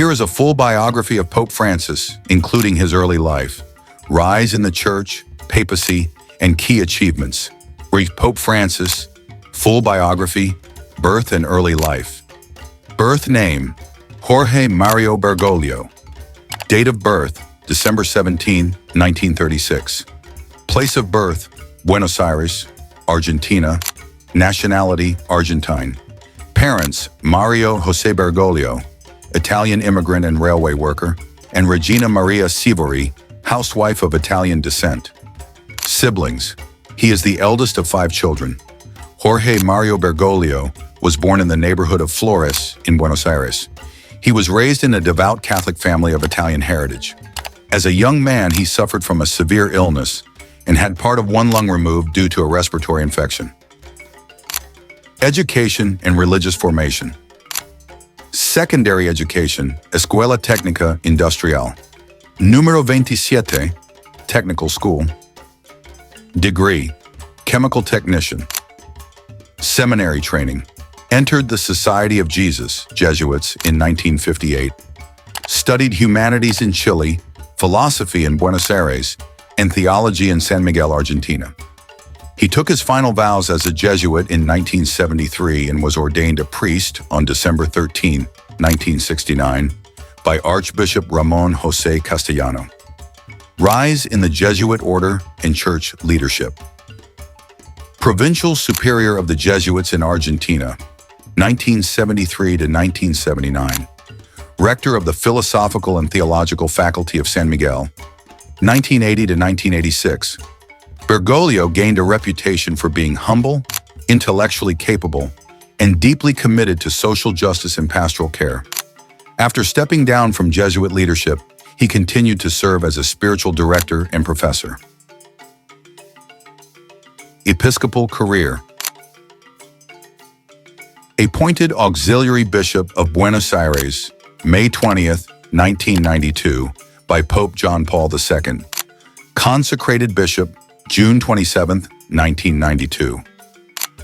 Here is a full biography of Pope Francis, including his early life, rise in the Church, papacy, and key achievements. Read Pope Francis, full biography, birth and early life. Birth name, Jorge Mario Bergoglio. Date of birth, December 17, 1936. Place of birth, Buenos Aires, Argentina. Nationality, Argentine. Parents, Mario José Bergoglio, Italian immigrant and railway worker, and Regina Maria Sivori, housewife of Italian descent. Siblings. He is the eldest of 5 children. Jorge Mario Bergoglio was born in the neighborhood of Flores in Buenos Aires. He was raised in a devout Catholic family of Italian heritage. As a young man, he suffered from a severe illness and had part of one lung removed due to a respiratory infection. Education and religious formation. Secondary education, Escuela Técnica Industrial. Número 27, technical school. Degree, chemical technician. Seminary training. Entered the Society of Jesus, Jesuits, in 1958. Studied humanities in Chile, philosophy in Buenos Aires, and theology in San Miguel, Argentina. He took his final vows as a Jesuit in 1973 and was ordained a priest on December 13, 1969, by Archbishop Ramon José Castellano. Rise in the Jesuit order and church leadership. Provincial Superior of the Jesuits in Argentina, 1973 to 1979. Rector of the Philosophical and Theological Faculty of San Miguel, 1980 to 1986. Bergoglio gained a reputation for being humble, intellectually capable, and deeply committed to social justice and pastoral care. After stepping down from Jesuit leadership, he continued to serve as a spiritual director and professor. Episcopal career. Appointed Auxiliary Bishop of Buenos Aires, May 20th, 1992, by Pope John Paul II. Consecrated Bishop, June 27, 1992.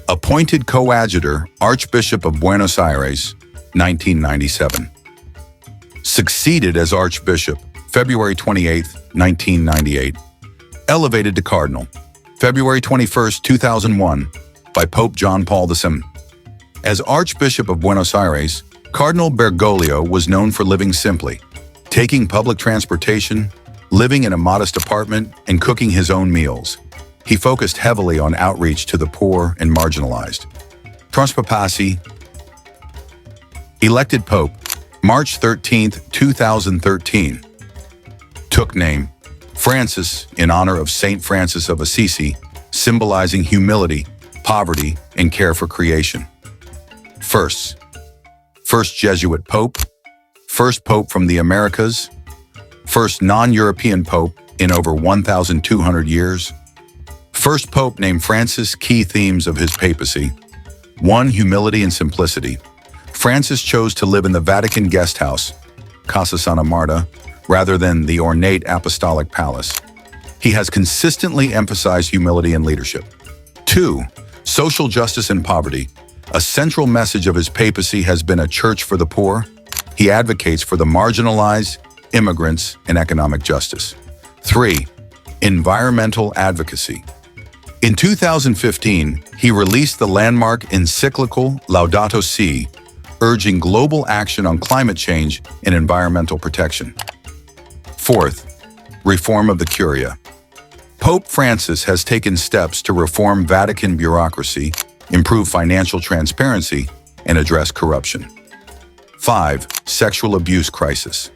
Appointed Coadjutor, Archbishop of Buenos Aires, 1997. Succeeded as Archbishop, February 28, 1998. Elevated to Cardinal, February 21, 2001, by Pope John Paul II. As Archbishop of Buenos Aires, Cardinal Bergoglio was known for living simply, taking public transportation, living in a modest apartment, and cooking his own meals. He focused heavily on outreach to the poor and marginalized. Papacy. Elected Pope, March 13, 2013. Took name, Francis, in honor of Saint Francis of Assisi, symbolizing humility, poverty, and care for creation. First Jesuit Pope, first Pope from the Americas, first non-European Pope in over 1,200 years, first Pope named Francis. Key themes of his papacy. 1. Humility and simplicity. Francis chose to live in the Vatican guest house, Casa Santa Marta, rather than the ornate apostolic palace. He has consistently emphasized humility and leadership. 2. Social justice and poverty. A central message of his papacy has been a church for the poor. He advocates for the marginalized, immigrants, and economic justice. 3. Environmental advocacy. In 2015, he released the landmark encyclical Laudato Si', urging global action on climate change and environmental protection. 4th, reform of the Curia. Pope Francis has taken steps to reform Vatican bureaucracy, improve financial transparency, and address corruption. 5. Sexual abuse crisis.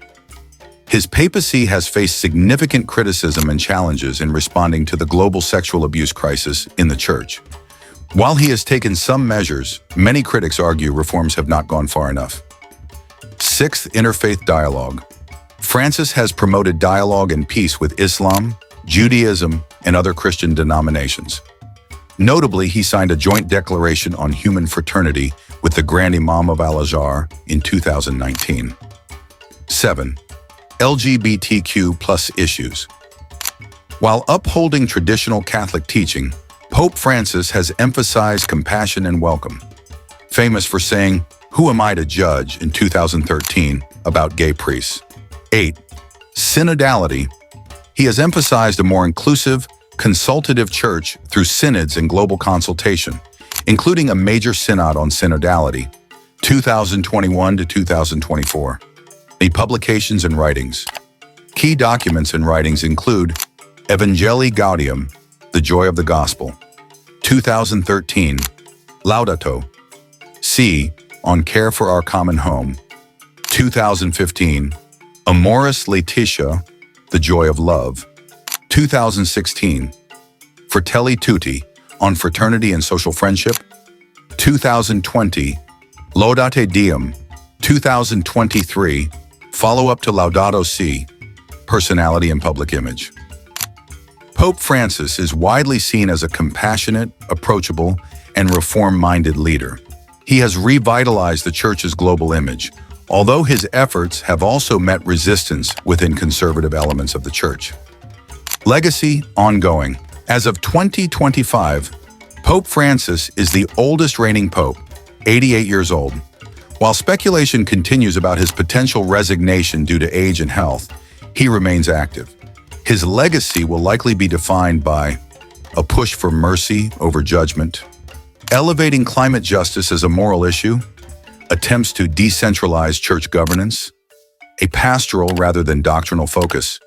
His papacy has faced significant criticism and challenges in responding to the global sexual abuse crisis in the Church. While he has taken some measures, many critics argue reforms have not gone far enough. 6th, interfaith dialogue. Francis has promoted dialogue and peace with Islam, Judaism, and other Christian denominations. Notably, he signed a joint declaration on human fraternity with the Grand Imam of Al-Azhar in 2019. 7. LGBTQ+ issues. While upholding traditional Catholic teaching, Pope Francis has emphasized compassion and welcome. Famous for saying, Who Am I to Judge in 2013 about gay priests. 8. Synodality. He has emphasized a more inclusive, consultative church through synods and global consultation, including a major synod on synodality, 2021 to 2024. The publications and writings. Key documents and writings include Evangelii Gaudium, The Joy of the Gospel, 2013, Laudato Si, On Care for Our Common Home, 2015, Amoris Laetitia, The Joy of Love, 2016, Fratelli Tutti, On Fraternity and Social Friendship, 2020, Laudate Deum, 2023, Follow-up to Laudato Si, Personality and Public Image. Pope Francis is widely seen as a compassionate, approachable, and reform-minded leader. He has revitalized the Church's global image, although his efforts have also met resistance within conservative elements of the Church. Legacy ongoing. As of 2025, Pope Francis is the oldest reigning pope, 88 years old. While speculation continues about his potential resignation due to age and health, he remains active. His legacy will likely be defined by a push for mercy over judgment, elevating climate justice as a moral issue, attempts to decentralize church governance, a pastoral rather than doctrinal focus,